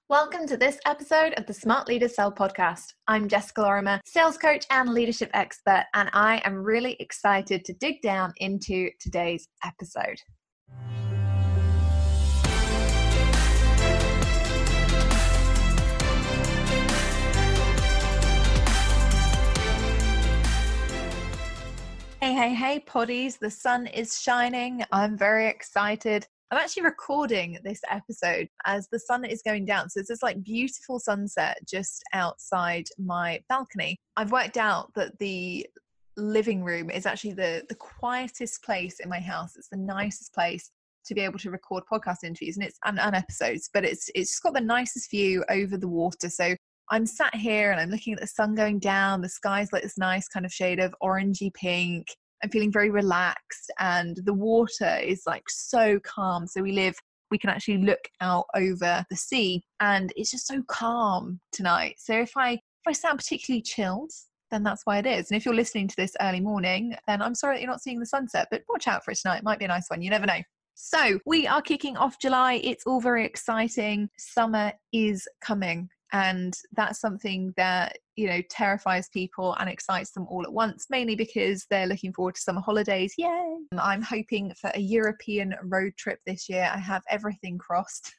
Welcome to this episode of the Smart Leaders Sell podcast. I'm Jessica Lorimer, sales coach and leadership expert, and I am really excited to dig down into today's episode. Hey, poddies, the sun is shining. I'm very excited. I'm actually recording this episode as the sun is going down. So it's this like beautiful sunset just outside my balcony. I've worked out that the living room is actually the quietest place in my house. It's the nicest place to be able to record podcast interviews and episodes, but it's just got the nicest view over the water. So I'm sat here and I'm looking at the sun going down. The sky's like this nice kind of shade of orangey pink. I'm feeling very relaxed and the water is like so calm. So we can actually look out over the sea and it's just so calm tonight. So if I sound particularly chilled, then that's why it is. And if you're listening to this early morning, then I'm sorry that you're not seeing the sunset, but watch out for it tonight. It might be a nice one. You never know. So we are kicking off July. It's all very exciting. Summer is coming. And that's something that, terrifies people and excites them all at once, mainly because they're looking forward to summer holidays. Yay! I'm hoping for a European road trip this year. I have everything crossed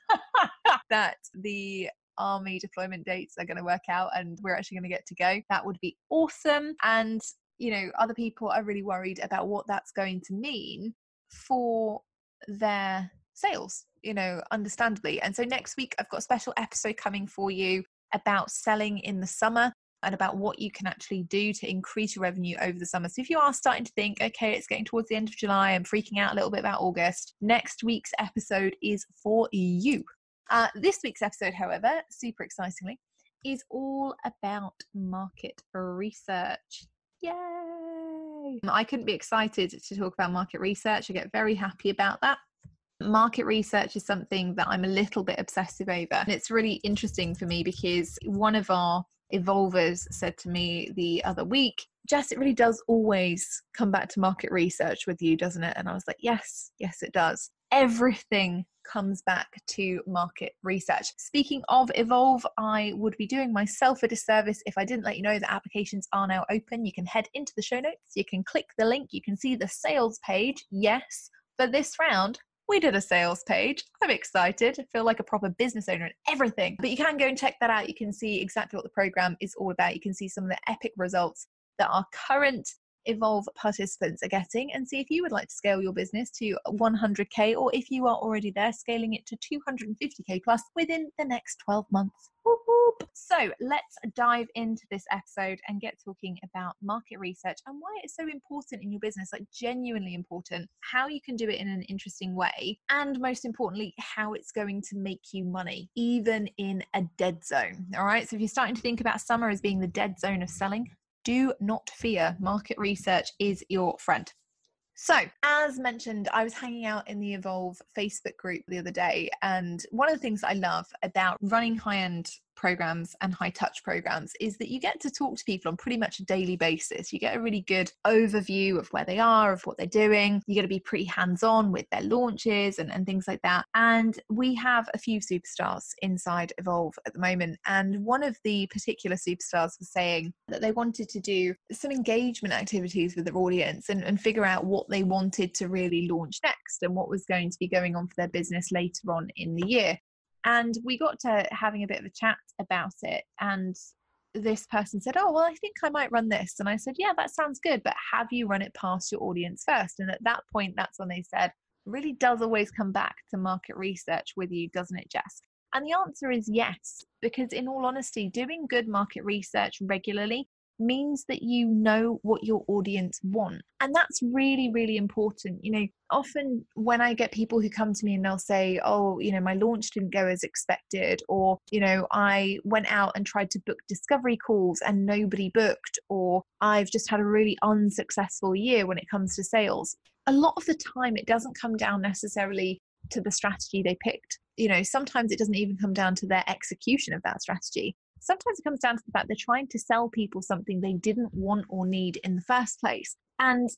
that the army deployment dates are going to work out and we're actually going to get to go. That would be awesome. And, other people are really worried about what that's going to mean for their sales, understandably. And so next week, I've got a special episode coming for you about selling in the summer and about what you can actually do to increase your revenue over the summer. So if you are starting to think, okay, it's getting towards the end of July, I'm freaking out a little bit about August, next week's episode is for you. This week's episode, however, super excitingly, is all about market research. Yay! I couldn't be excited to talk about market research. I get very happy about that. Market research is something that I'm a little bit obsessive over. And it's really interesting for me because one of our evolvers said to me the other week, Jess, it really does always come back to market research with you, doesn't it? And I was like, yes, it does. Everything comes back to market research. Speaking of evolve, I would be doing myself a disservice if I didn't let you know that applications are now open. You can head into the show notes. You can click the link. You can see the sales page. Yes, for this round, we did a sales page. I'm excited. I feel like a proper business owner and everything. But you can go and check that out. You can see exactly what the program is all about. You can see some of the epic results that our current Evolve participants are getting and see if you would like to scale your business to 100K or if you are already there, scaling it to 250K plus within the next 12 months. Whoop, whoop. So let's dive into this episode and get talking about market research and why it's so important in your business, like genuinely important, how you can do it in an interesting way, and most importantly, how it's going to make you money, even in a dead zone. All right. So if you're starting to think about summer as being the dead zone of selling, do not fear. Market research is your friend. So, as mentioned, I was hanging out in the Evolve Facebook group the other day, and one of the things I love about running high-end programs and high-touch programs is that you get to talk to people on pretty much a daily basis. You get a really good overview of where they are, of what they're doing. You get to be pretty hands-on with their launches and things like that. And we have a few superstars inside Evolve at the moment. And one of the particular superstars was saying that they wanted to do some engagement activities with their audience and figure out what they wanted to really launch next and what was going to be going on for their business later on in the year. And we got to having a bit of a chat about it. And this person said, oh, well, I think I might run this. And I said, yeah, that sounds good. But have you run it past your audience first? And at that point, that's when they said, it really does always come back to market research with you, doesn't it, Jess? And the answer is yes, because in all honesty, doing good market research regularly means that you know what your audience want. And that's really, really important. Often when I get people who come to me and they'll say, oh, my launch didn't go as expected, or, I went out and tried to book discovery calls and nobody booked, or I've just had a really unsuccessful year when it comes to sales. A lot of the time, it doesn't come down necessarily to the strategy they picked. Sometimes it doesn't even come down to their execution of that strategy. Sometimes it comes down to the fact they're trying to sell people something they didn't want or need in the first place. And,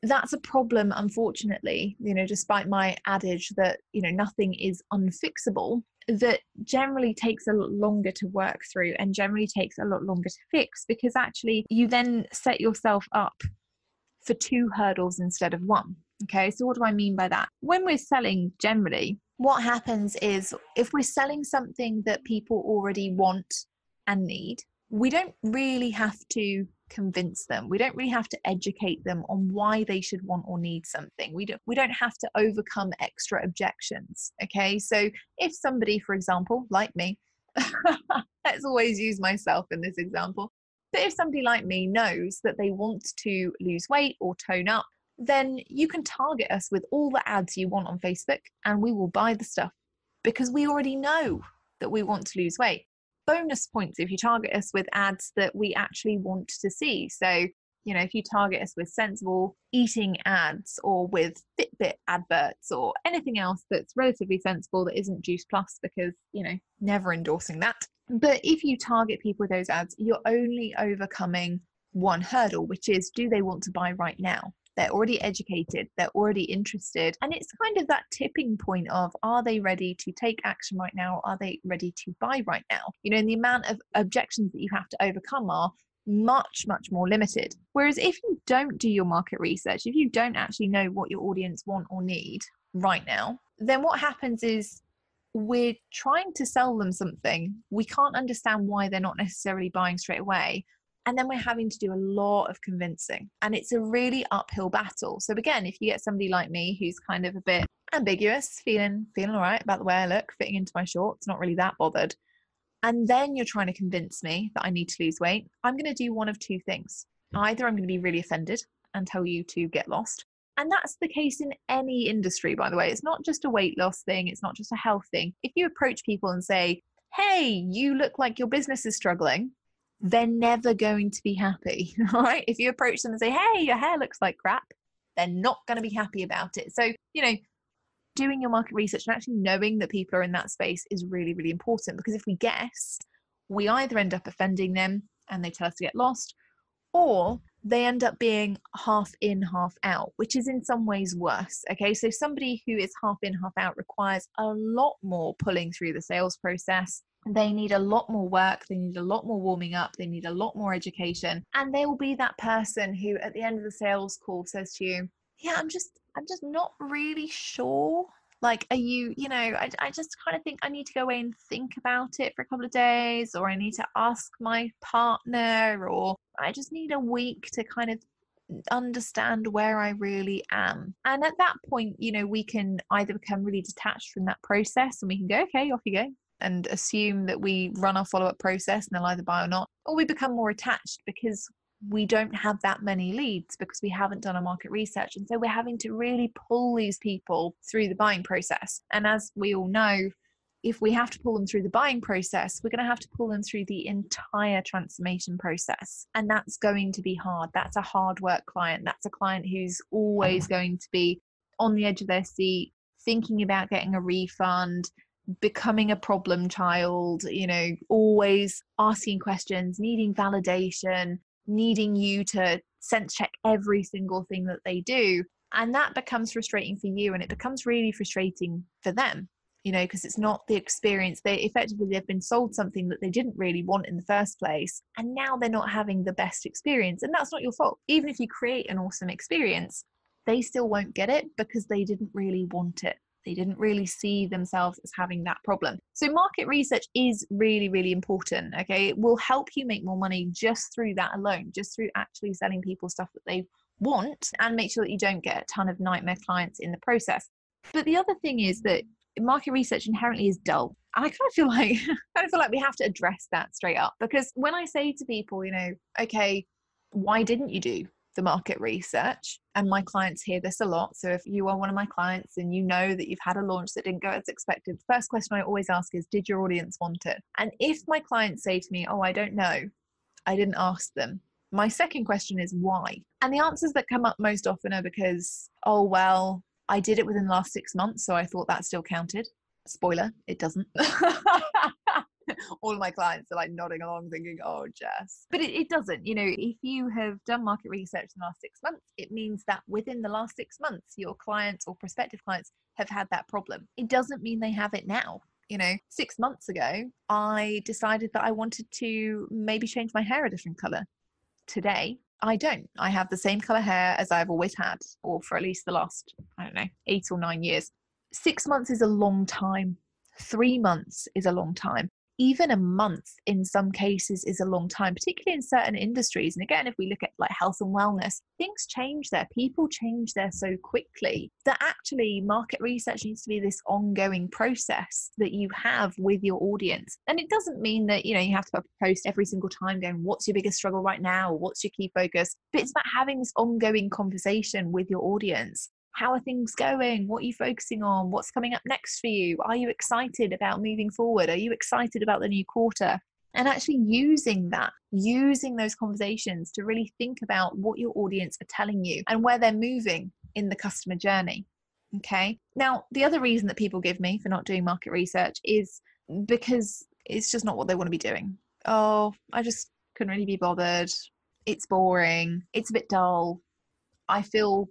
that's a problem, unfortunately, despite my adage that, nothing is unfixable. that generally takes a lot longer to work through and generally takes a lot longer to fix, because actually you then set yourself up for 2 hurdles instead of 1. Okay, so what do I mean by that? When we're selling generally, what happens is if we're selling something that people already want and need, we don't really have to convince them. We don't really have to educate them on why they should want or need something. We don't have to overcome extra objections. Okay, so if somebody, for example, like me, let's always use myself in this example. But if somebody like me knows that they want to lose weight or tone up, then you can target us with all the ads you want on Facebook and we will buy the stuff because we already know that we want to lose weight. Bonus points if you target us with ads that we actually want to see. So, if you target us with sensible eating ads or with Fitbit adverts or anything else that's relatively sensible that isn't Juice Plus, because, never endorsing that. But if you target people with those ads, you're only overcoming 1 hurdle, which is, do they want to buy right now? They're already educated, they're already interested. And it's kind of that tipping point of, are they ready to take action right now? Or are they ready to buy right now? And the amount of objections that you have to overcome are much, much more limited. Whereas if you don't do your market research, if you don't actually know what your audience want or need right now, then what happens is we're trying to sell them something. We can't understand why they're not necessarily buying straight away. And then we're having to do a lot of convincing. And it's a really uphill battle. So again, if you get somebody like me who's kind of a bit ambiguous, feeling all right about the way I look, fitting into my shorts, not really that bothered, and then you're trying to convince me that I need to lose weight, I'm going to do one of 2 things. Either I'm going to be really offended and tell you to get lost. And that's the case in any industry, by the way. It's not just a weight loss thing. It's not just a health thing. If you approach people and say, hey, you look like your business is struggling, they're never going to be happy. All right. If you approach them and say, hey, your hair looks like crap, they're not going to be happy about it. So, doing your market research and actually knowing that people are in that space is really, really important, because if we guess, we either end up offending them and they tell us to get lost, or they end up being half in, half out, which is in some ways worse. Okay, so somebody who is half in, half out requires a lot more pulling through the sales process. They need a lot more work. They need a lot more warming up. They need a lot more education. And they will be that person who at the end of the sales call says to you, yeah, I'm just not really sure. Like, are you, I just kind of think I need to go away and think about it for a couple of days, or I need to ask my partner, or I just need a week to kind of understand where I really am. And at that point, we can either become really detached from that process and we can go, okay, off you go, and assume that we run our follow-up process and they'll either buy or not, or we become more attached because we don't have that many leads because we haven't done our market research. And so we're having to really pull these people through the buying process. And as we all know, if we have to pull them through the buying process, we're going to have to pull them through the entire transformation process. And that's going to be hard. That's a hard work client. That's a client who's always going to be on the edge of their seat, thinking about getting a refund, becoming a problem child, always asking questions, needing validation, needing you to sense check every single thing that they do. And that becomes frustrating for you, and it becomes really frustrating for them, because it's not the experience. They've been sold something that they didn't really want in the first place, and now they're not having the best experience. And that's not your fault. Even if you create an awesome experience, they still won't get it because they didn't really want it. They didn't really see themselves as having that problem. So market research is really, really important. Okay. It will help you make more money just through that alone, just through actually selling people stuff that they want, and make sure that you don't get a ton of nightmare clients in the process. But the other thing is that market research inherently is dull. And I kind of feel like we have to address that straight up, because when I say to people, okay, why didn't you do the market research? And my clients hear this a lot. So if you are one of my clients and you know that you've had a launch that didn't go as expected, the first question I always ask is, did your audience want it? And if my clients say to me, oh, I don't know, I didn't ask them, my second question is why? And the answers that come up most often are because, oh, well, I did it within the last 6 months, so I thought that still counted. Spoiler, it doesn't. All of my clients are like nodding along thinking, oh, Jess. But it doesn't. If you have done market research in the last 6 months, it means that within the last 6 months, your clients or prospective clients have had that problem. It doesn't mean they have it now. 6 months ago, I decided that I wanted to maybe change my hair a different color. Today, I don't. I have the same color hair as I've always had, or for at least the last, 8 or 9 years. 6 months is a long time. 3 months is a long time. Even a month in some cases is a long time, particularly in certain industries. And again, if we look at like health and wellness, things change there. People change there so quickly that actually market research needs to be this ongoing process that you have with your audience. And it doesn't mean that, you have to post every single time going, what's your biggest struggle right now? What's your key focus? But it's about having this ongoing conversation with your audience. How are things going? What are you focusing on? What's coming up next for you? Are you excited about moving forward? Are you excited about the new quarter? And actually using those conversations to really think about what your audience are telling you and where they're moving in the customer journey. Okay. Now, the other reason that people give me for not doing market research is because it's just not what they want to be doing. Oh, I just couldn't really be bothered. It's boring. It's a bit dull. I feel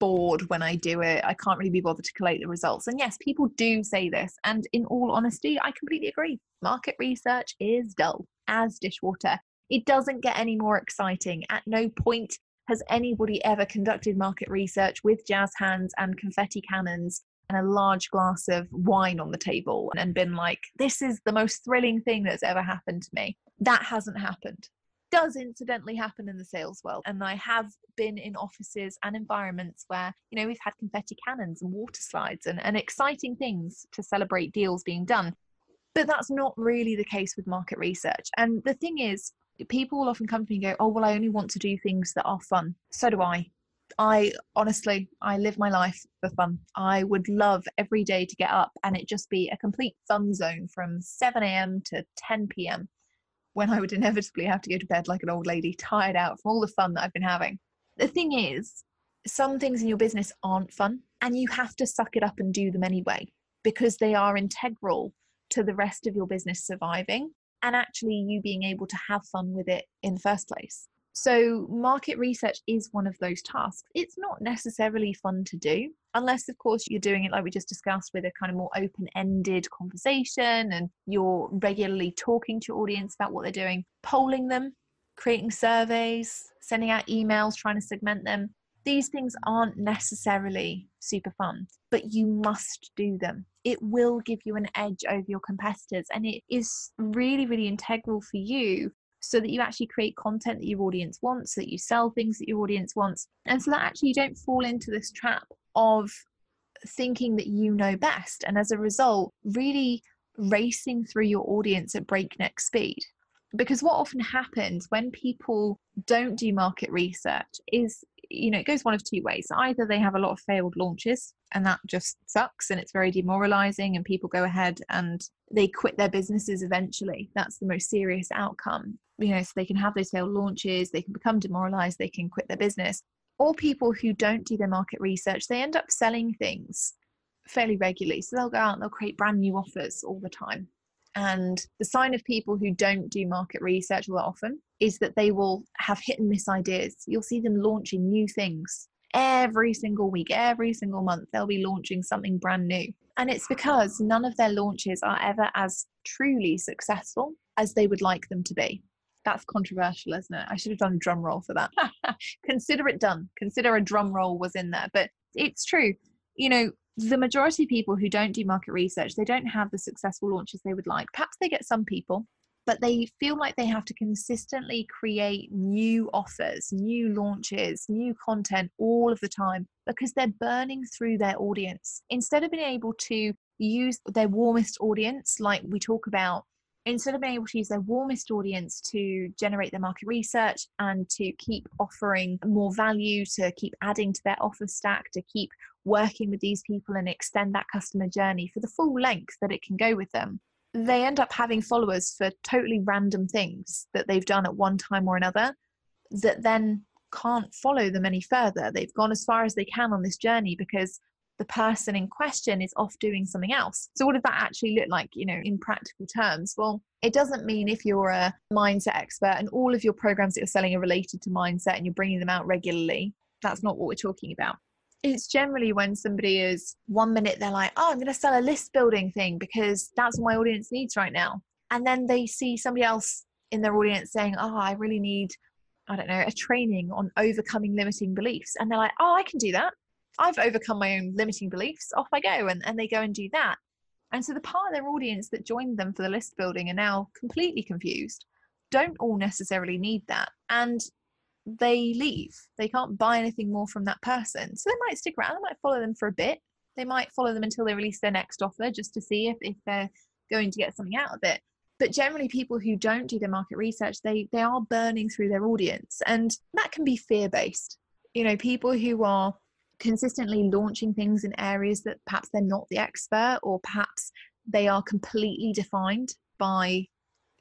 bored when I do it. I can't really be bothered to collate the results. And yes, people do say this. And in all honesty, I completely agree. Market research is dull as dishwater. It doesn't get any more exciting. At no point has anybody ever conducted market research with jazz hands and confetti cannons and a large glass of wine on the table and been like, this is the most thrilling thing that's ever happened to me. That hasn't happened. Does incidentally happen in the sales world. And I have been in offices and environments where, we've had confetti cannons and water slides and exciting things to celebrate deals being done. But that's not really the case with market research. And the thing is, people will often come to me and go, oh, well, I only want to do things that are fun. So do I. I live my life for fun. I would love every day to get up and it just be a complete fun zone from 7 a.m. to 10 p.m. when I would inevitably have to go to bed like an old lady, tired out from all the fun that I've been having. The thing is, some things in your business aren't fun and you have to suck it up and do them anyway because they are integral to the rest of your business surviving and actually you being able to have fun with it in the first place. So market research is one of those tasks. It's not necessarily fun to do, unless, of course, you're doing it like we just discussed with a kind of more open-ended conversation and you're regularly talking to your audience about what they're doing, polling them, creating surveys, sending out emails, trying to segment them. These things aren't necessarily super fun, but you must do them. It will give you an edge over your competitors, and it is really, really integral for you so that you actually create content that your audience wants, so that you sell things that your audience wants, and so that actually you don't fall into this trap of thinking that you know best, and as a result, really racing through your audience at breakneck speed. Because what often happens when people don't do market research is, it goes one of two ways. Either they have a lot of failed launches and that just sucks and it's very demoralizing and people go ahead and they quit their businesses eventually. That's the most serious outcome. So they can have those failed launches, they can become demoralized, they can quit their business. Or people who don't do their market research, they end up selling things fairly regularly. So they'll go out and they'll create brand new offers all the time. And the sign of people who don't do market research all that often is that they will have hit and miss ideas. You'll see them launching new things every single week, every single month. They'll be launching something brand new. And it's because none of their launches are ever as truly successful as they would like them to be. That's controversial, isn't it? I should have done a drum roll for that. Consider it done. Consider a drum roll was in there. But it's true. The majority of people who don't do market research, they don't have the successful launches they would like. Perhaps they get some people, but they feel like they have to consistently create new offers, new launches, new content all of the time because they're burning through their audience. Instead of being able to use their warmest audience, like we talk about, instead of being able to use their warmest audience to generate their market research and to keep offering more value, to keep adding to their offer stack, to keep working with these people and extend that customer journey for the full length that it can go with them, they end up having followers for totally random things that they've done at one time or another that then can't follow them any further. They've gone as far as they can on this journey because the person in question is off doing something else. So what does that actually look like, in practical terms? Well, it doesn't mean if you're a mindset expert and all of your programs that you're selling are related to mindset and you're bringing them out regularly. That's not what we're talking about. It's generally when somebody is 1 minute, they're like, oh, I'm going to sell a list building thing because that's what my audience needs right now. And then they see somebody else in their audience saying, oh, I really need, I don't know, a training on overcoming limiting beliefs. And they're like, oh, I can do that. I've overcome my own limiting beliefs. Off I go. And they go and do that. And so the part of their audience that joined them for the list building are now completely confused, don't all necessarily need that. And they leave. They can't buy anything more from that person. So they might stick around, they might follow them for a bit. They might follow them until they release their next offer just to see if they're going to get something out of it. But generally people who don't do their market research, they are burning through their audience. And that can be fear-based. You know, people who are consistently launching things in areas that perhaps they're not the expert, or perhaps they are completely defined by,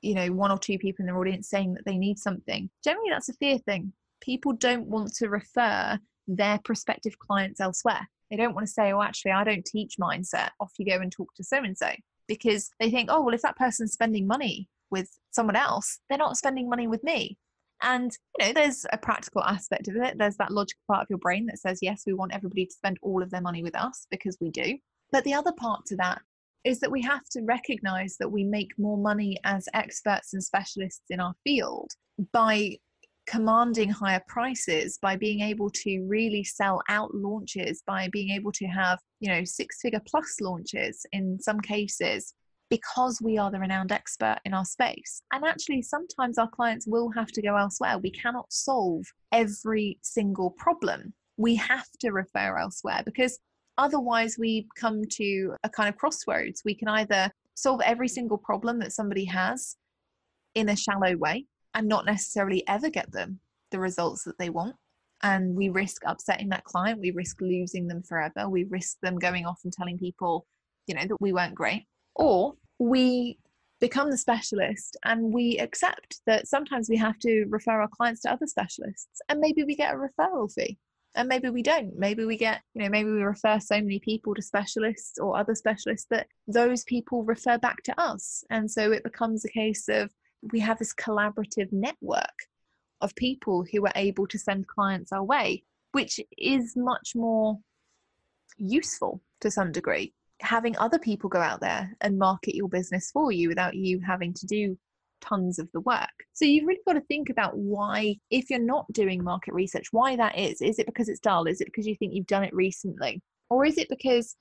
you know, one or two people in their audience saying that they need something. Generally, that's a fear thing. People don't want to refer their prospective clients elsewhere. They don't want to say, oh, actually, I don't teach mindset. Off you go and talk to so-and-so. Because they think, oh, well, if that person's spending money with someone else, they're not spending money with me. And, you know, there's a practical aspect of it. There's that logical part of your brain that says, yes, we want everybody to spend all of their money with us because we do. But the other part to that is that we have to recognize that we make more money as experts and specialists in our field by commanding higher prices, by being able to really sell out launches, by being able to have, you know, 6-figure plus launches in some cases, because we are the renowned expert in our space. And actually, sometimes our clients will have to go elsewhere. We cannot solve every single problem. We have to refer elsewhere, because otherwise we come to a kind of crossroads. We can either solve every single problem that somebody has in a shallow way and not necessarily ever get them the results that they want. And we risk upsetting that client. We risk losing them forever. We risk them going off and telling people, you know, that we weren't great. Or we become the specialist and we accept that sometimes we have to refer our clients to other specialists, and maybe we get a referral fee. And maybe we don't. Maybe we get, you know, maybe we refer so many people to specialists or other specialists that those people refer back to us. And so it becomes a case of we have this collaborative network of people who are able to send clients our way, which is much more useful to some degree. Having other people go out there and market your business for you without you having to do tons of the work. So you've really got to think about why, if you're not doing market research, why that is. Is it because it's dull? Is it because you think you've done it recently? Or is it because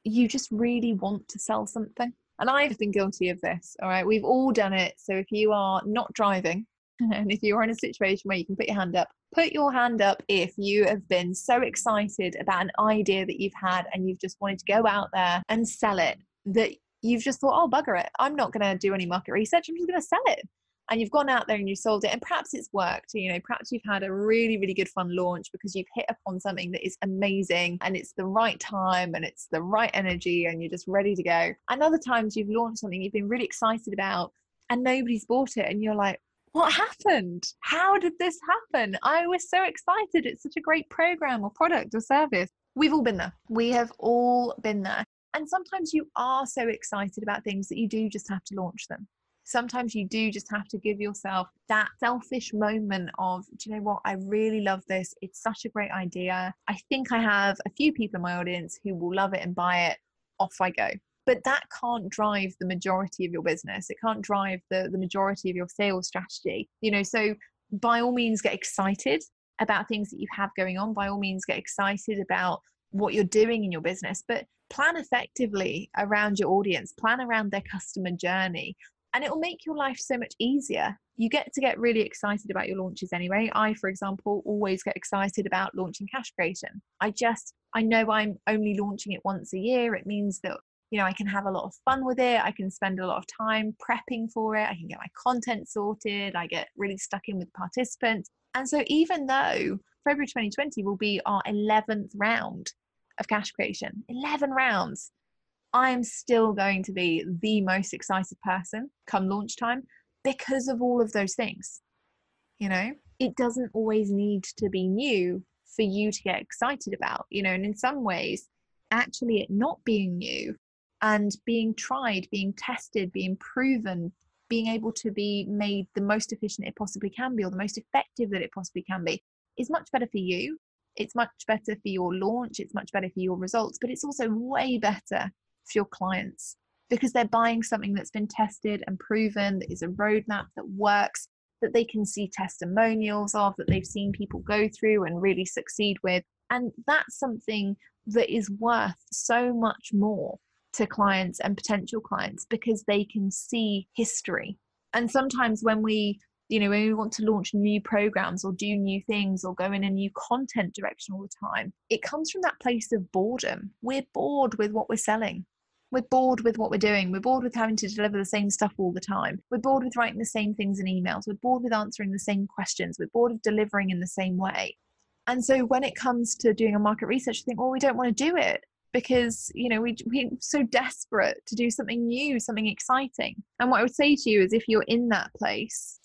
you just really want to sell something? And I've been guilty of this, all right? We've all done it. So if you are not driving and if you're in a situation where you can put your hand up if you have been so excited about an idea that you've had and you've just wanted to go out there and sell it, that you've just thought, oh, bugger it, I'm not going to do any market research, I'm just going to sell it. And you've gone out there and you sold it, and perhaps it's worked. You know, perhaps you've had a really, really good fun launch because you've hit upon something that is amazing and it's the right time and it's the right energy and you're just ready to go. And other times you've launched something you've been really excited about and nobody's bought it, and you're like, what happened? How did this happen? I was so excited. It's such a great program or product or service. We've all been there. We have all been there. And sometimes you are so excited about things that you do just have to launch them. Sometimes you do just have to give yourself that selfish moment of, do you know what? I really love this. It's such a great idea. I think I have a few people in my audience who will love it and buy it. Off I go. But that can't drive the majority of your business. It can't drive the majority of your sales strategy. You know, so by all means, get excited about things that you have going on. By all means, get excited about what you're doing in your business, but plan effectively around your audience, plan around their customer journey, and it will make your life so much easier. You get to get really excited about your launches anyway. I, for example, always get excited about launching Cash Creation. I know I'm only launching it once a year. It means that, you know, I can have a lot of fun with it. I can spend a lot of time prepping for it. I can get my content sorted. I get really stuck in with participants. And so even though February 2020 will be our 11th round of Cash Creation, 11 rounds, I'm still going to be the most excited person come launch time because of all of those things. You know, it doesn't always need to be new for you to get excited about, you know, and in some ways, actually it not being new and being tried, being tested, being proven, being able to be made the most efficient it possibly can be, or the most effective that it possibly can be, is much better for you It's much better for your launch. It's much better for your results, but it's also way better for your clients because they're buying something that's been tested and proven, that is a roadmap that works, that they can see testimonials of, that they've seen people go through and really succeed with. And that's something that is worth so much more to clients and potential clients because they can see history. And sometimes when we want to launch new programs or do new things or go in a new content direction all the time, it comes from that place of boredom. We're bored with what we're selling. We're bored with what we're doing. We're bored with having to deliver the same stuff all the time. We're bored with writing the same things in emails. We're bored with answering the same questions. We're bored of delivering in the same way. And so when it comes to doing a market research, you think, well, we don't want to do it because, we're so desperate to do something new, something exciting. And what I would say to you is if you're in that place,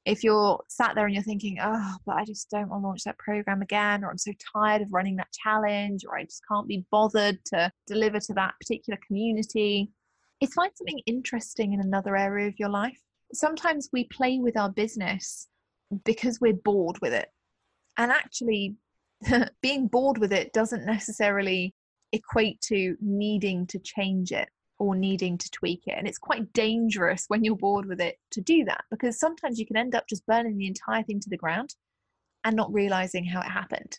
if you're sat there and you're thinking, oh, but I just don't want to launch that program again, or I'm so tired of running that challenge, or I just can't be bothered to deliver to that particular community, it's find something interesting in another area of your life. Sometimes we play with our business because we're bored with it. And actually, being bored with it doesn't necessarily equate to needing to change it or needing to tweak it. And it's quite dangerous when you're bored with it to do that, because sometimes you can end up just burning the entire thing to the ground and not realizing how it happened.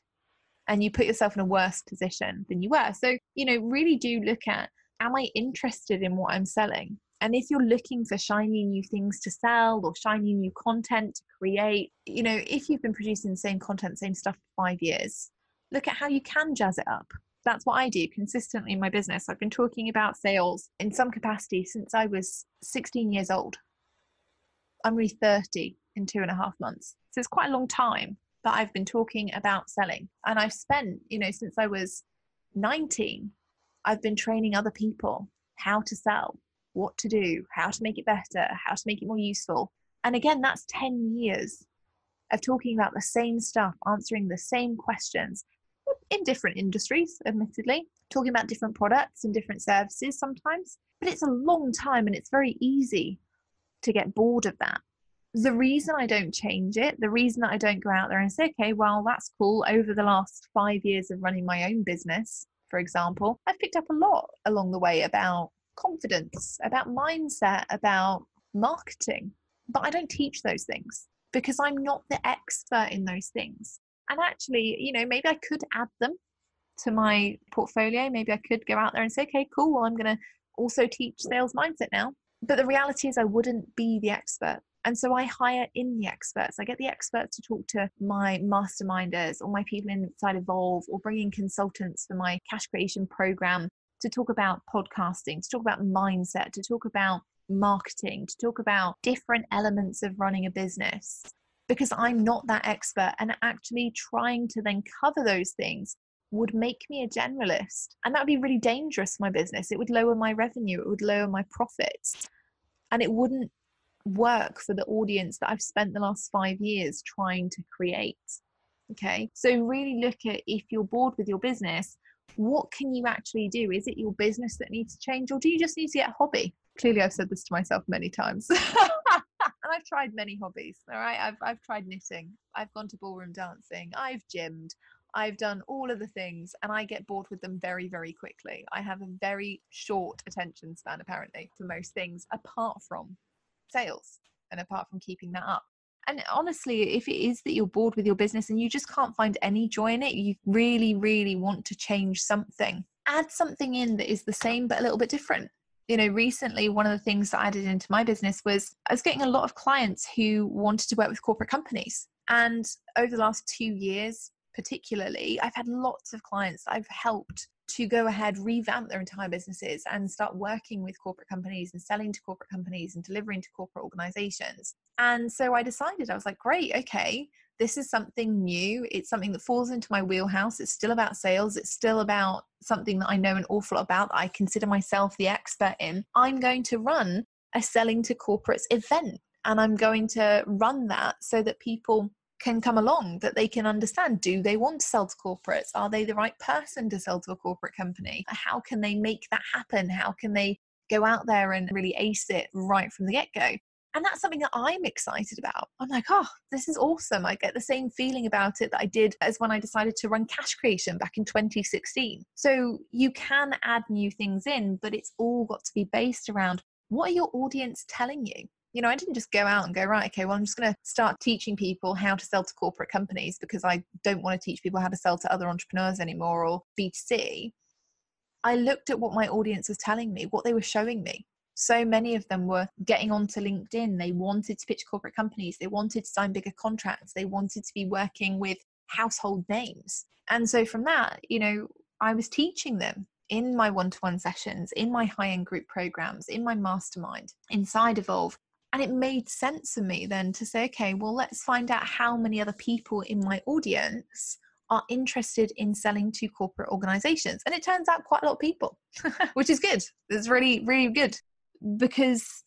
And you put yourself in a worse position than you were. So, really do look at, am I interested in what I'm selling? And if you're looking for shiny new things to sell or shiny new content to create, if you've been producing the same content, same stuff for 5 years, look at how you can jazz it up. That's what I do consistently in my business. I've been talking about sales in some capacity since I was 16 years old. I'm really 30 in 2.5 months. So it's quite a long time that I've been talking about selling. And I've spent, since I was 19, I've been training other people how to sell, what to do, how to make it better, how to make it more useful. And again, that's 10 years of talking about the same stuff, answering the same questions in different industries, admittedly, talking about different products and different services sometimes. But it's a long time and it's very easy to get bored of that. The reason I don't change it, the reason that I don't go out there and say, okay, well, that's cool. Over the last 5 years of running my own business, for example, I've picked up a lot along the way about confidence, about mindset, about marketing. But I don't teach those things because I'm not the expert in those things. And actually, maybe I could add them to my portfolio. Maybe I could go out there and say, okay, cool. Well, I'm going to also teach sales mindset now. But the reality is I wouldn't be the expert. And so I hire in the experts. I get the experts to talk to my masterminders or my people inside Evolve, or bring in consultants for my cash creation program to talk about podcasting, to talk about mindset, to talk about marketing, to talk about different elements of running a business, because I'm not that expert. And actually trying to then cover those things would make me a generalist. And that would be really dangerous for my business. It would lower my revenue. It would lower my profits. And it wouldn't work for the audience that I've spent the last 5 years trying to create. Okay. So really look at, if you're bored with your business, what can you actually do? Is it your business that needs to change, or do you just need to get a hobby? Clearly, I've said this to myself many times. And I've tried many hobbies. All right. I've tried knitting. I've gone to ballroom dancing. I've gymmed. I've done all of the things, and I get bored with them very, very quickly. I have a very short attention span, apparently, for most things, apart from sales and apart from keeping that up. And honestly, if it is that you're bored with your business and you just can't find any joy in it, you really, really want to change something, add something in that is the same but a little bit different. Recently, one of the things that I added into my business was I was getting a lot of clients who wanted to work with corporate companies. And over the last 2 years, particularly, I've had lots of clients that I've helped to go ahead, revamp their entire businesses and start working with corporate companies and selling to corporate companies and delivering to corporate organizations. And so I decided, I was like, great, okay, this is something new. It's something that falls into my wheelhouse. It's still about sales. It's still about something that I know an awful lot about, that I consider myself the expert in. I'm going to run a selling to corporates event, and I'm going to run that so that people can come along, that they can understand, do they want to sell to corporates? Are they the right person to sell to a corporate company? How can they make that happen? How can they go out there and really ace it right from the get-go? And that's something that I'm excited about. I'm like, oh, this is awesome. I get the same feeling about it that I did as when I decided to run cash creation back in 2016. So you can add new things in, but it's all got to be based around, what are your audience telling you? You know, I didn't just go out and go, right, okay, well, I'm just going to start teaching people how to sell to corporate companies because I don't want to teach people how to sell to other entrepreneurs anymore, or B2C. I looked at what my audience was telling me, what they were showing me. So many of them were getting onto LinkedIn. They wanted to pitch corporate companies. They wanted to sign bigger contracts. They wanted to be working with household names. And so from that, you know, I was teaching them in my one-to-one sessions, in my high-end group programs, in my mastermind, inside Evolve. And it made sense for me then to say, okay, well, let's find out how many other people in my audience are interested in selling to corporate organizations. And it turns out quite a lot of people, which is good. It's really, really good, because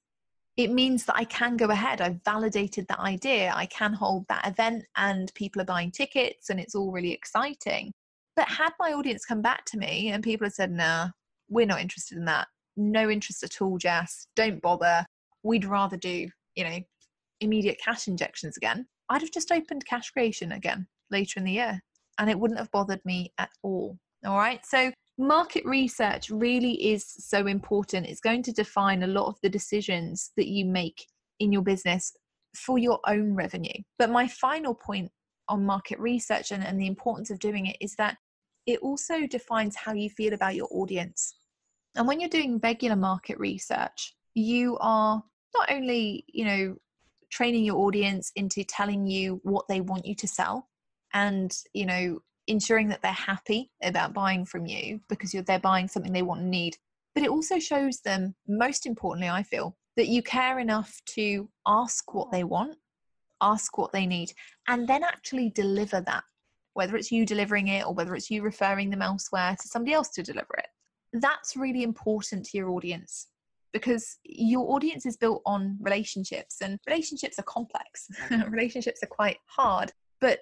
it means that I can go ahead. I've validated that idea. I can hold that event and people are buying tickets and it's all really exciting. But had my audience come back to me and people had said, nah, we're not interested in that. No interest at all, Jess. Don't bother. We'd rather do, you know, immediate cash injections again. I'd have just opened cash creation again later in the year, and it wouldn't have bothered me at all. All right. So market research really is so important. It's going to define a lot of the decisions that you make in your business for your own revenue. But my final point on market research and the importance of doing it is that it also defines how you feel about your audience. And when you're doing regular market research, you are not only, you know, training your audience into telling you what they want you to sell, and, you know, ensuring that they're happy about buying from you because they're buying something they want and need. But it also shows them, most importantly, I feel, that you care enough to ask what they want, ask what they need, and then actually deliver that, whether it's you delivering it or whether it's you referring them elsewhere to somebody else to deliver it. That's really important to your audience, because your audience is built on relationships, and relationships are complex. Relationships are quite hard, but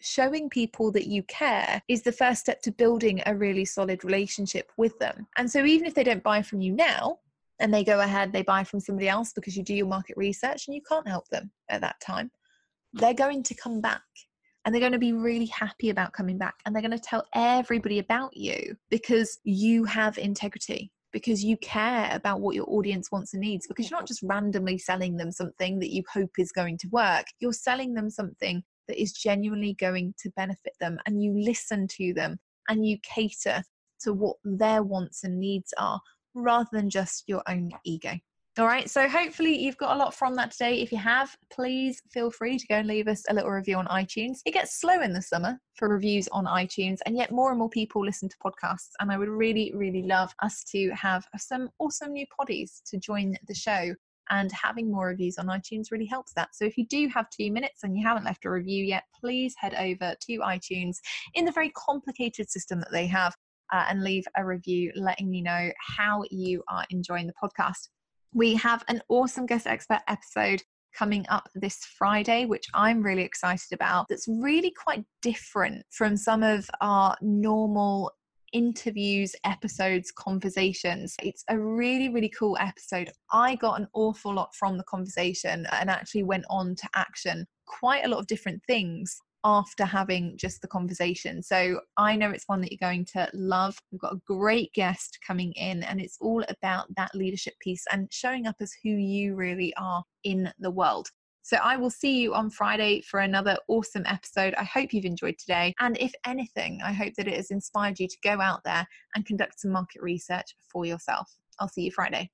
showing people that you care is the first step to building a really solid relationship with them. And so even if they don't buy from you now and they go ahead, they buy from somebody else because you do your market research and you can't help them at that time, they're going to come back and they're going to be really happy about coming back, and they're going to tell everybody about you because you have integrity, because you care about what your audience wants and needs, because you're not just randomly selling them something that you hope is going to work. You're selling them something that is genuinely going to benefit them, and you listen to them and you cater to what their wants and needs are rather than just your own ego. All right, so hopefully you've got a lot from that today. If you have, please feel free to go and leave us a little review on iTunes. It gets slow in the summer for reviews on iTunes, and yet more and more people listen to podcasts, and I would really, really love us to have some awesome new poddies to join the show. And having more reviews on iTunes really helps that. So if you do have 2 minutes and you haven't left a review yet, please head over to iTunes in the very complicated system that they have and leave a review letting me know how you are enjoying the podcast. We have an awesome guest expert episode coming up this Friday, which I'm really excited about. That's really quite different from some of our normal interviews, episodes, conversations. It's a really, really cool episode. I got an awful lot from the conversation and actually went on to action quite a lot of different things after having just the conversation. So I know it's one that you're going to love. We've got a great guest coming in, and it's all about that leadership piece and showing up as who you really are in the world. So I will see you on Friday for another awesome episode. I hope you've enjoyed today. And if anything, I hope that it has inspired you to go out there and conduct some market research for yourself. I'll see you Friday.